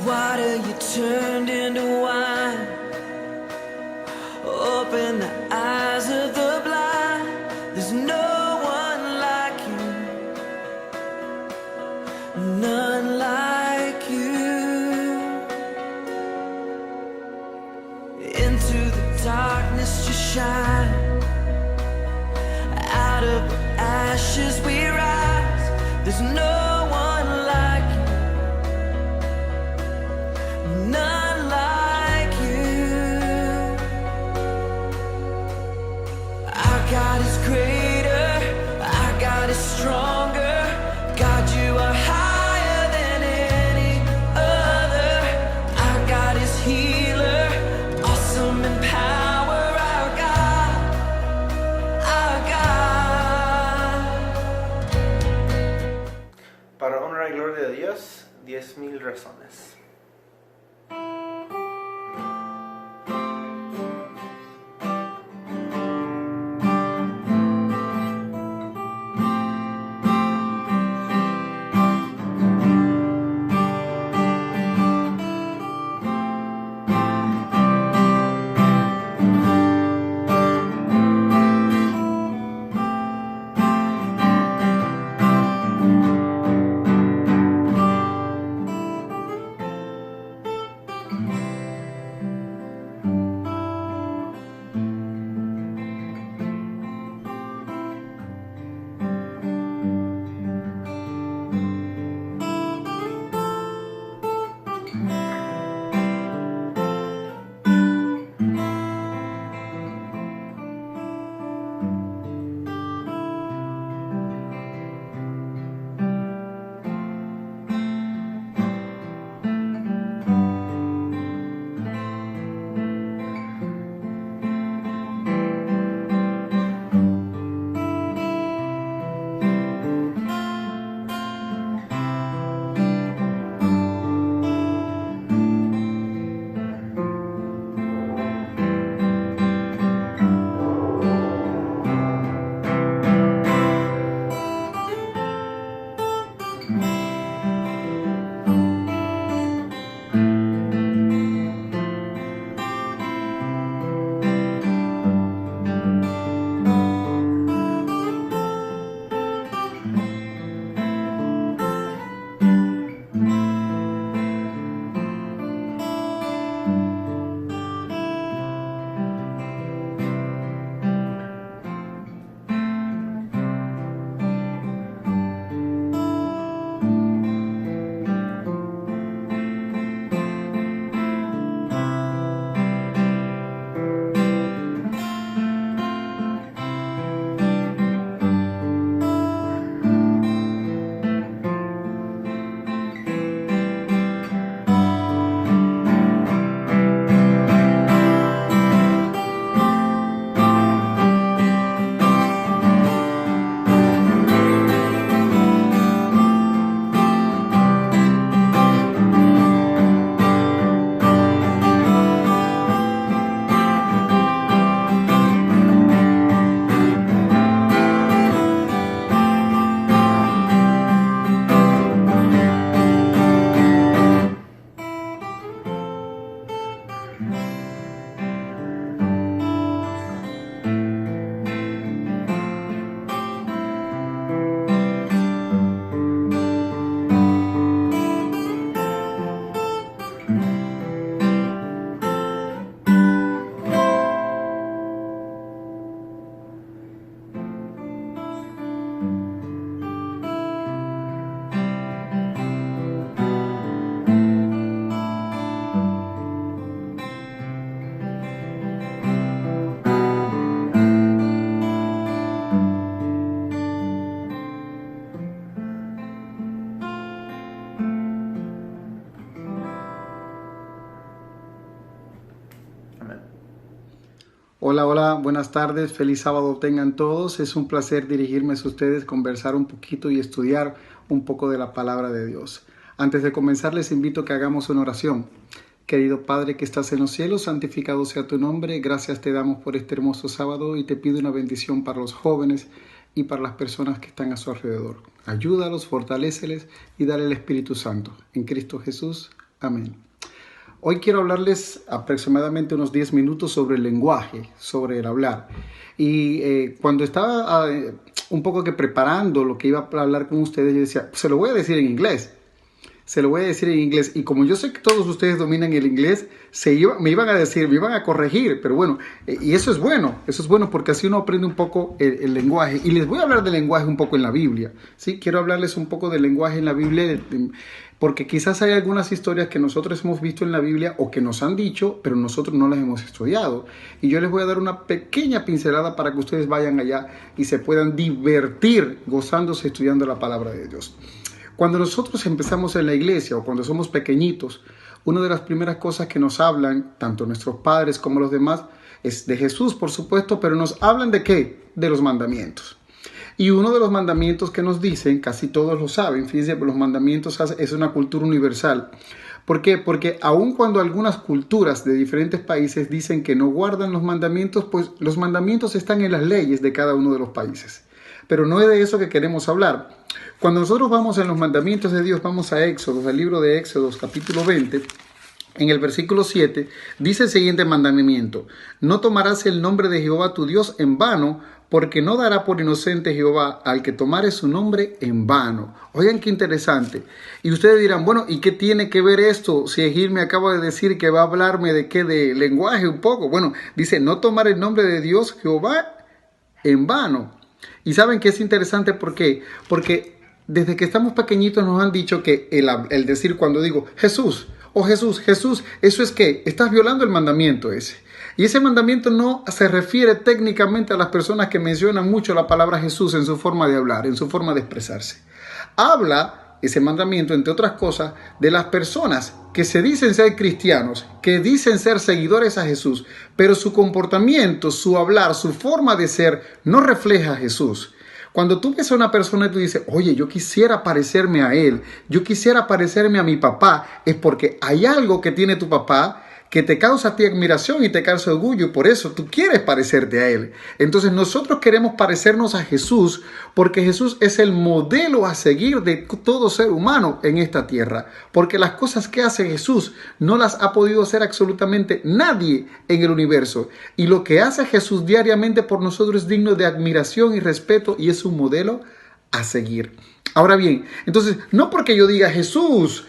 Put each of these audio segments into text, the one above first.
Water you turned into wine. Open the eyes of the blind. There's no one like you, none like you. Into the darkness you shine. Out of the ashes we rise. There's no one like you, none like you. Our God is greater, our God is stronger. God, you are higher than any other. Our God is healer, awesome in power. Our God, our God. Para honra y gloria de Dios, 10,000 razones. Hola, hola, buenas tardes, feliz sábado tengan todos. Es un placer dirigirme a ustedes, conversar un poquito y estudiar un poco de la palabra de Dios. Antes de comenzar les invito a que hagamos una oración. Querido Padre que estás en los cielos, santificado sea tu nombre. Gracias te damos por este hermoso sábado y te pido una bendición para los jóvenes y para las personas que están a su alrededor. Ayúdalos, fortaléceles y dale el Espíritu Santo. En Cristo Jesús. Amén. Hoy quiero hablarles aproximadamente unos 10 minutos sobre el lenguaje, sobre el hablar. Y cuando estaba un poco que preparando lo que iba a hablar con ustedes, yo decía, se lo voy a decir en inglés. Se lo voy a decir en inglés. Y como yo sé que todos ustedes dominan el inglés, me iban a decir, me iban a corregir. Pero bueno, y eso es bueno porque así uno aprende un poco el lenguaje. Y les voy a hablar del lenguaje un poco en la Biblia. ¿Sí? Quiero hablarles un poco del lenguaje en la Biblia, porque quizás hay algunas historias que nosotros hemos visto en la Biblia o que nos han dicho, pero nosotros no las hemos estudiado. Y yo les voy a dar una pequeña pincelada para que ustedes vayan allá y se puedan divertir gozándose estudiando la palabra de Dios. Cuando nosotros empezamos en la iglesia o cuando somos pequeñitos, una de las primeras cosas que nos hablan, tanto nuestros padres como los demás, es de Jesús, por supuesto, pero nos hablan ¿de qué? De los mandamientos. Y uno de los mandamientos que nos dicen, casi todos lo saben, fíjense, los mandamientos es una cultura universal. ¿Por qué? Porque aun cuando algunas culturas de diferentes países dicen que no guardan los mandamientos, pues los mandamientos están en las leyes de cada uno de los países. Pero no es de eso que queremos hablar. Cuando nosotros vamos en los mandamientos de Dios, vamos a Éxodo, al libro de Éxodo, capítulo 20, en el versículo 7, dice el siguiente mandamiento: no tomarás el nombre de Jehová tu Dios en vano, porque no dará por inocente Jehová al que tomare su nombre en vano. Oigan qué interesante. Y ustedes dirán, bueno, ¿y qué tiene que ver esto? Si Egil me acaba de decir que va a hablarme de qué, de lenguaje un poco. Bueno, dice, no tomar el nombre de Dios Jehová en vano. Y saben que es interesante, ¿por qué? Porque desde que estamos pequeñitos nos han dicho que el decir cuando digo Jesús, o Jesús, eso es que estás violando el mandamiento ese. Y ese mandamiento no se refiere técnicamente a las personas que mencionan mucho la palabra Jesús en su forma de hablar, en su forma de expresarse. Habla ese mandamiento, entre otras cosas, de las personas que se dicen ser cristianos, que dicen ser seguidores a Jesús, pero su comportamiento, su hablar, su forma de ser no refleja a Jesús. Cuando tú ves a una persona y tú dices, oye, yo quisiera parecerme a él, yo quisiera parecerme a mi papá, es porque hay algo que tiene tu papá que te causa a ti admiración y te causa orgullo, y por eso tú quieres parecerte a él. Entonces nosotros queremos parecernos a Jesús porque Jesús es el modelo a seguir de todo ser humano en esta tierra, porque las cosas que hace Jesús no las ha podido hacer absolutamente nadie en el universo, y lo que hace Jesús diariamente por nosotros es digno de admiración y respeto, y es un modelo a seguir. Ahora bien, entonces, no porque yo diga Jesús,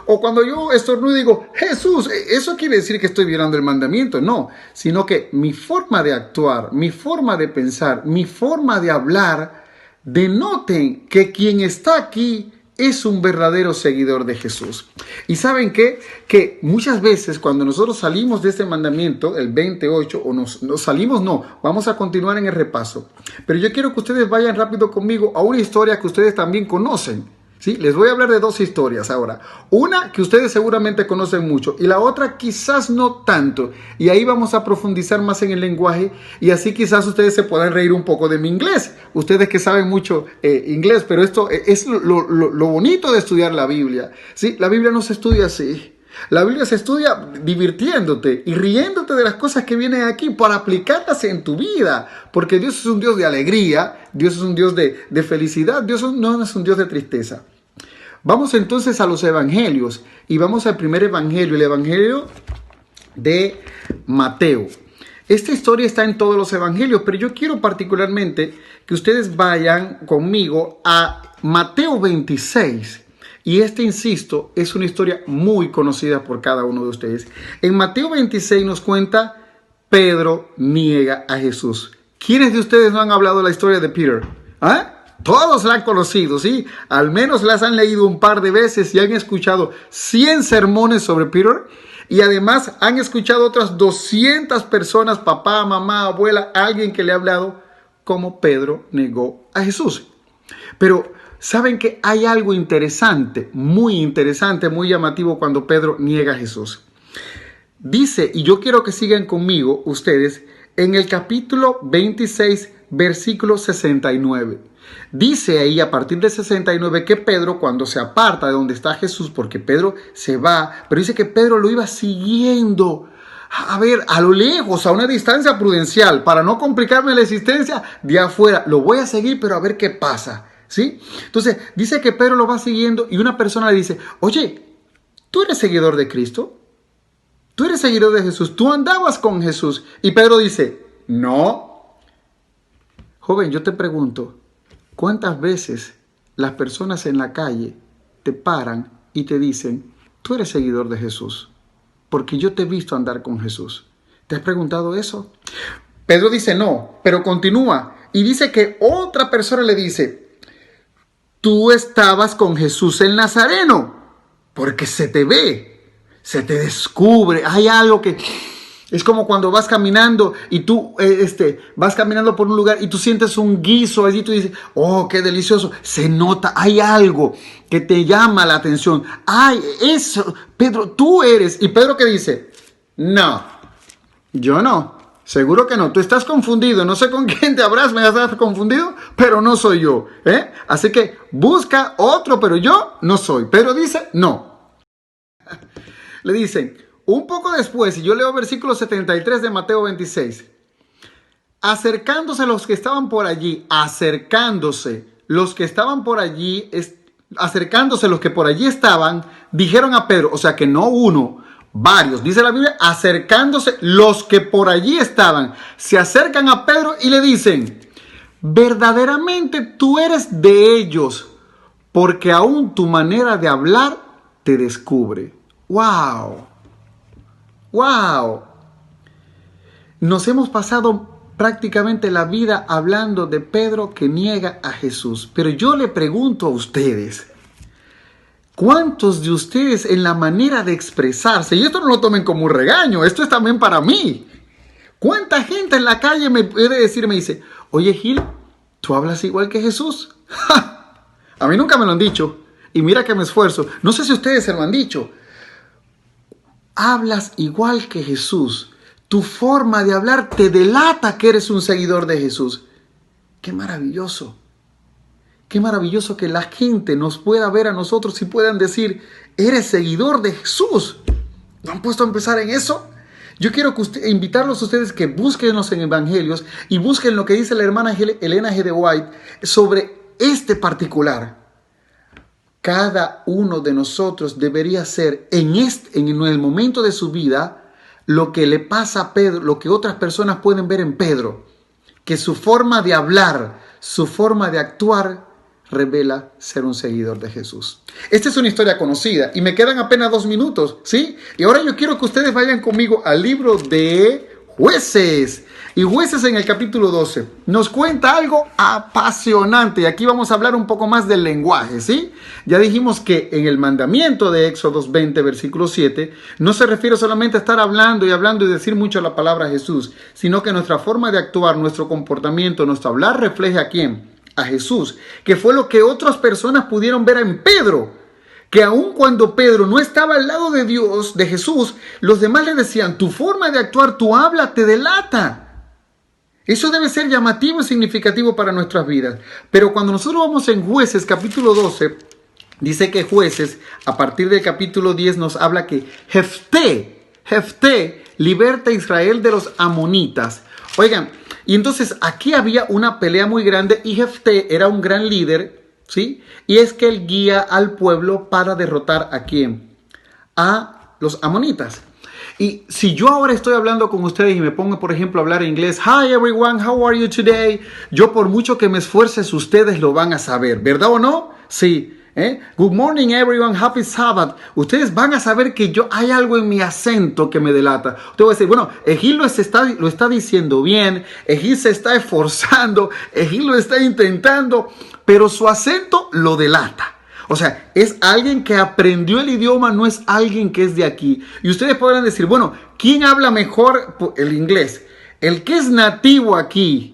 o cuando yo estornudo digo Jesús, eso quiere decir que estoy violando el mandamiento, no, sino que mi forma de actuar, mi forma de pensar, mi forma de hablar, denoten que quien está aquí es un verdadero seguidor de Jesús. Y ¿saben qué? Que muchas veces cuando nosotros salimos de este mandamiento, el 28, o nos salimos, no, vamos a continuar en el repaso. Pero yo quiero que ustedes vayan rápido conmigo a una historia que ustedes también conocen. ¿Sí? Les voy a hablar de dos historias ahora. Una que ustedes seguramente conocen mucho y la otra quizás no tanto. Y ahí vamos a profundizar más en el lenguaje y así quizás ustedes se puedan reír un poco de mi inglés. Ustedes que saben mucho inglés, pero esto es lo bonito de estudiar la Biblia. ¿Sí? La Biblia no se estudia así. La Biblia se estudia divirtiéndote y riéndote de las cosas que vienen aquí para aplicarlas en tu vida. Porque Dios es un Dios de alegría, Dios es un Dios de felicidad, Dios no es un Dios de tristeza. Vamos entonces a los evangelios y vamos al primer evangelio, el evangelio de Mateo. Esta historia está en todos los evangelios, pero yo quiero particularmente que ustedes vayan conmigo a Mateo 26. Y insisto, es una historia muy conocida por cada uno de ustedes. En Mateo 26 nos cuenta, Pedro niega a Jesús. ¿Quiénes de ustedes no han hablado de la historia de Peter? ¿Ah? Todos la han conocido, ¿sí? Al menos las han leído un par de veces y han escuchado 100 sermones sobre Peter. Y además han escuchado otras 200 personas, papá, mamá, abuela, alguien que le ha hablado cómo Pedro negó a Jesús. Pero ¿saben que hay algo interesante, muy llamativo cuando Pedro niega a Jesús? Dice, y yo quiero que sigan conmigo ustedes, en el capítulo 26, versículo 69. Dice ahí a partir de 69 que Pedro, cuando se aparta de donde está Jesús, porque Pedro se va, pero dice que Pedro lo iba siguiendo, a ver, a lo lejos, a una distancia prudencial, para no complicarme la existencia de afuera. Lo voy a seguir, pero a ver qué pasa. ¿Sí? Entonces, dice que Pedro lo va siguiendo y una persona le dice, oye, ¿tú eres seguidor de Cristo? ¿Tú eres seguidor de Jesús? ¿Tú andabas con Jesús? Y Pedro dice, no. Joven, yo te pregunto, ¿cuántas veces las personas en la calle te paran y te dicen, tú eres seguidor de Jesús? Porque yo te he visto andar con Jesús. ¿Te has preguntado eso? Pedro dice no, pero continúa. Y dice que otra persona le dice, tú estabas con Jesús el Nazareno, porque se te ve, se te descubre. Hay algo que es como cuando vas caminando y tú vas caminando por un lugar y tú sientes un guiso allí, tú dices, oh, qué delicioso. Se nota, hay algo que te llama la atención. Ay, eso, Pedro, tú eres. Y Pedro, ¿qué dice? No, yo no. Seguro que no, tú estás confundido, no sé con quién te habrás, me has confundido, pero no soy yo, ¿eh? Así que busca otro, pero yo no soy. Pedro dice, no. Le dicen, un poco después, y yo leo versículo 73 de Mateo 26, acercándose los que estaban por allí, acercándose los que por allí estaban, dijeron a Pedro, o sea que no uno, varios, dice la Biblia, acercándose los que por allí estaban, se acercan a Pedro y le dicen, verdaderamente tú eres de ellos, porque aún tu manera de hablar te descubre. ¡Wow! ¡Wow! Nos hemos pasado prácticamente la vida hablando de Pedro que niega a Jesús, pero yo le pregunto a ustedes, ¿cuántos de ustedes en la manera de expresarse, y esto no lo tomen como un regaño, esto es también para mí, cuánta gente en la calle me puede decir, me dice, oye Gil, ¿tú hablas igual que Jesús? ¡Ja! A mí nunca me lo han dicho, y mira que me esfuerzo, no sé si ustedes se lo han dicho, hablas igual que Jesús, tu forma de hablar te delata que eres un seguidor de Jesús. ¡Qué maravilloso! Qué maravilloso que la gente nos pueda ver a nosotros y puedan decir, eres seguidor de Jesús. ¿No han puesto a empezar en eso? Yo quiero invitarlos a ustedes que busquen los evangelios y busquen lo que dice la hermana Elena G. de White sobre este particular. Cada uno de nosotros debería ser en el momento de su vida lo que le pasa a Pedro, lo que otras personas pueden ver en Pedro. Que su forma de hablar, su forma de actuar revela ser un seguidor de Jesús. Esta es una historia conocida y me quedan apenas 2 minutos, ¿sí? Y ahora yo quiero que ustedes vayan conmigo al libro de Jueces. Y Jueces en el capítulo 12 nos cuenta algo apasionante. Y aquí vamos a hablar un poco más del lenguaje, ¿sí? Ya dijimos que en el mandamiento de Éxodo 20, versículo 7, no se refiere solamente a estar hablando y decir mucho la palabra Jesús, sino que nuestra forma de actuar, nuestro comportamiento, nuestro hablar refleja a ¿quién? A Jesús, que fue lo que otras personas pudieron ver en Pedro. Que aun cuando Pedro no estaba al lado de Dios, de Jesús, los demás le decían, tu forma de actuar, tu habla te delata. Eso debe ser llamativo y significativo para nuestras vidas. Pero cuando nosotros vamos en Jueces, capítulo 12, dice que Jueces, a partir del capítulo 10, nos habla que Jefté liberta a Israel de los amonitas. Oigan, y entonces aquí había una pelea muy grande y Jefté era un gran líder, ¿sí? Y es que él guía al pueblo para derrotar ¿a quién? A los amonitas. Y si yo ahora estoy hablando con ustedes y me pongo, por ejemplo, a hablar inglés, hi everyone, how are you today? Yo por mucho que me esfuerces, ustedes lo van a saber, ¿verdad o no? Sí. Good morning everyone, happy Sabbath. Ustedes van a saber que hay algo en mi acento que me delata. Usted va a decir, bueno, Egil lo está diciendo bien, Egil se está esforzando, Egil lo está intentando, pero su acento lo delata. O sea, es alguien que aprendió el idioma, no es alguien que es de aquí. Y ustedes podrán decir, bueno, ¿quién habla mejor el inglés? ¿El que es nativo aquí?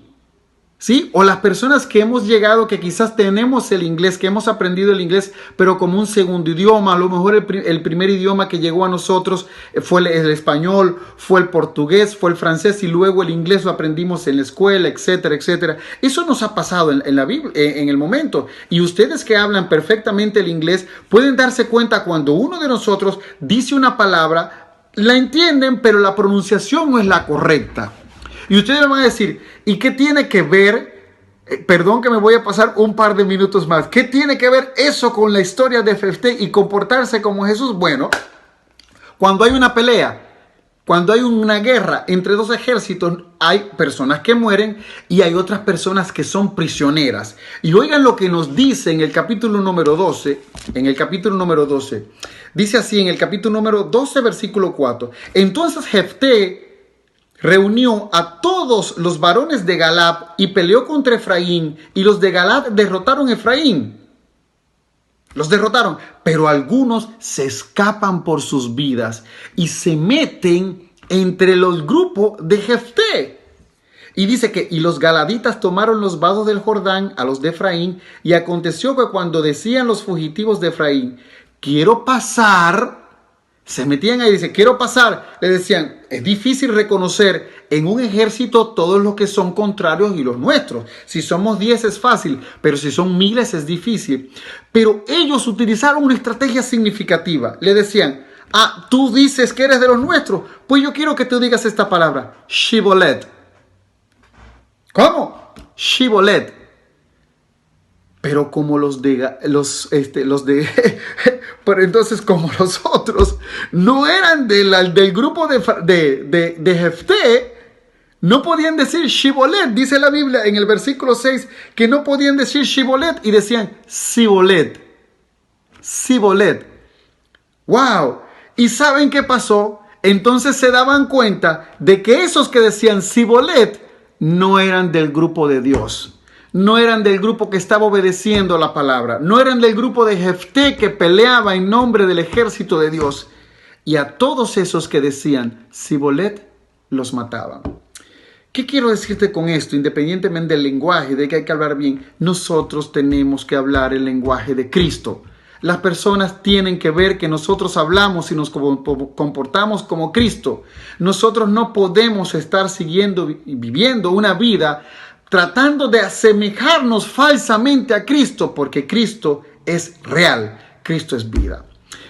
¿Sí? O las personas que hemos llegado, que quizás tenemos el inglés, que hemos aprendido el inglés, pero como un segundo idioma. A lo mejor el primer idioma que llegó a nosotros fue el español, fue el portugués, fue el francés y luego el inglés lo aprendimos en la escuela, etcétera, etcétera. Eso nos ha pasado en la Biblia, en el momento. Y ustedes que hablan perfectamente el inglés pueden darse cuenta cuando uno de nosotros dice una palabra, la entienden, pero la pronunciación no es la correcta. Y ustedes me van a decir, ¿y qué tiene que ver Perdón que me voy a pasar un par de minutos más. ¿Qué tiene que ver eso con la historia de Jefté y comportarse como Jesús? Bueno, cuando hay una pelea, cuando hay una guerra entre dos ejércitos, hay personas que mueren y hay otras personas que son prisioneras. Y oigan lo que nos dice en el capítulo número 12. En el capítulo número 12. Dice así en el capítulo número 12, versículo 4. Entonces Jefté reunió a todos los varones de Galaad y peleó contra Efraín, y los de Galaad derrotaron a Efraín. Los derrotaron, pero algunos se escapan por sus vidas y se meten entre los grupos de Jefté. Y dice que, y los galaditas tomaron los vados del Jordán a los de Efraín, y aconteció que cuando decían los fugitivos de Efraín, quiero pasar, se metían ahí, dice, quiero pasar. Le decían, es difícil reconocer en un ejército todos los que son contrarios y los nuestros. Si somos 10 es fácil, pero si son miles es difícil. Pero ellos utilizaron una estrategia significativa. Le decían, tú dices que eres de los nuestros, pues yo quiero que tú digas esta palabra, Shibolet. ¿Cómo? Shibolet. Pero como pero entonces como los otros no eran del grupo de Jefté, no podían decir Shibolet. Dice la Biblia en el versículo 6 que no podían decir Shibolet y decían Sibolet. Sibolet. ¡Wow! ¿Y saben qué pasó? Entonces se daban cuenta de que esos que decían Sibolet no eran del grupo de Dios. No eran del grupo que estaba obedeciendo la palabra. No eran del grupo de Jefté que peleaba en nombre del ejército de Dios. Y a todos esos que decían Sibolet, los mataban. ¿Qué quiero decirte con esto? Independientemente del lenguaje, de que hay que hablar bien, nosotros tenemos que hablar el lenguaje de Cristo. Las personas tienen que ver que nosotros hablamos y nos comportamos como Cristo. Nosotros no podemos estar siguiendo y viviendo una vida tratando de asemejarnos falsamente a Cristo, porque Cristo es real, Cristo es vida.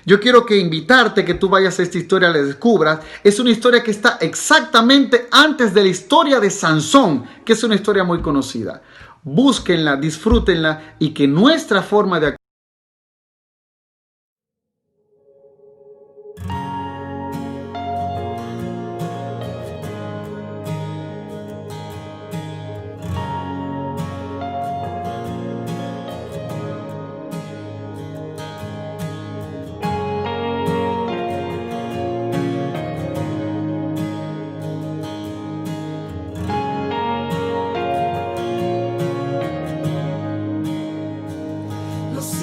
Yo quiero invitarte que tú vayas a esta historia, la descubras. Es una historia que está exactamente antes de la historia de Sansón, que es una historia muy conocida. Búsquenla, disfrútenla y que nuestra forma de actuar Los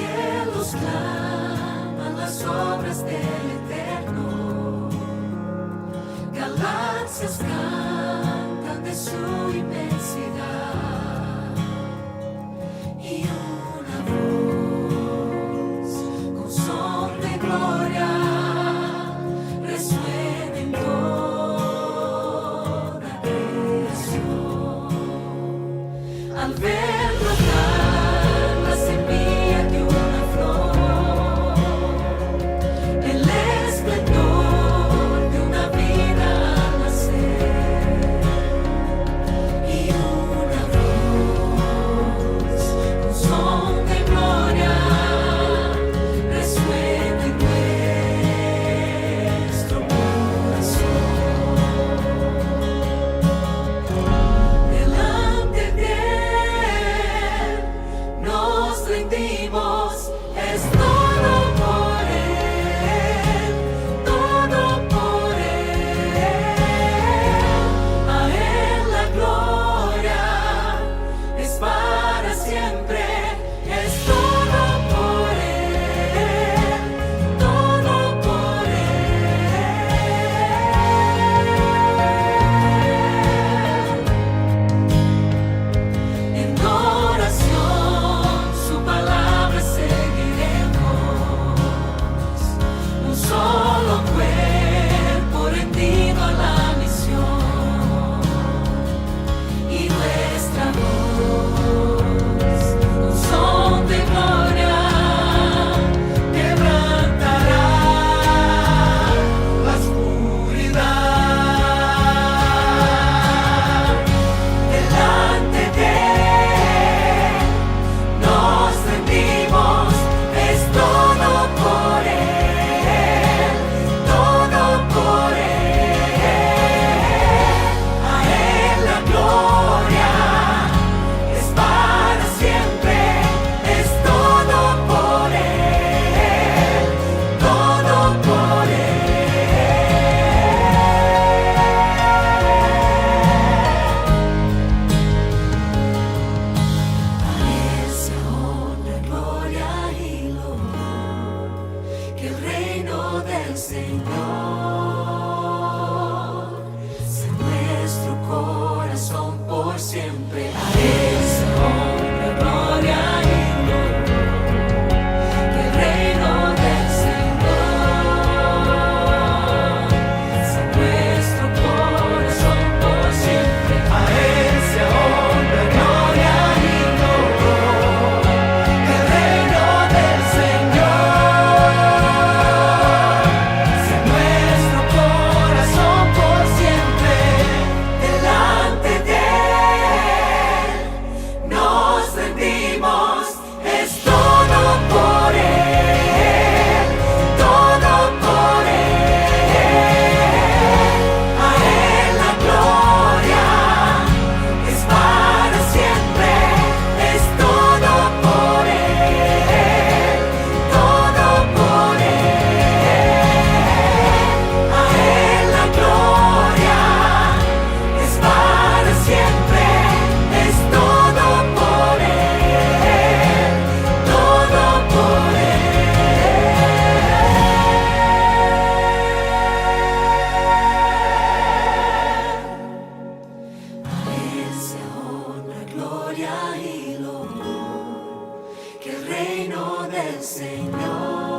Señor. Sea nuestro corazón por siempre. A Él sea honra, gloria y honor. Que el reino del Señor sea nuestro corazón por siempre. A Él sea honra, gloria y honor. Que el reino del Señor sea nuestro corazón por siempre. Delante de Él nos rendimos, es todo por Él, todo por Él. A Él la gloria es para siempre, es todo por Él, todo por Él. A Él la gloria es para siempre, es todo por Él, todo por Él. A Él sea honra, gloria y honor, que el reino del Señor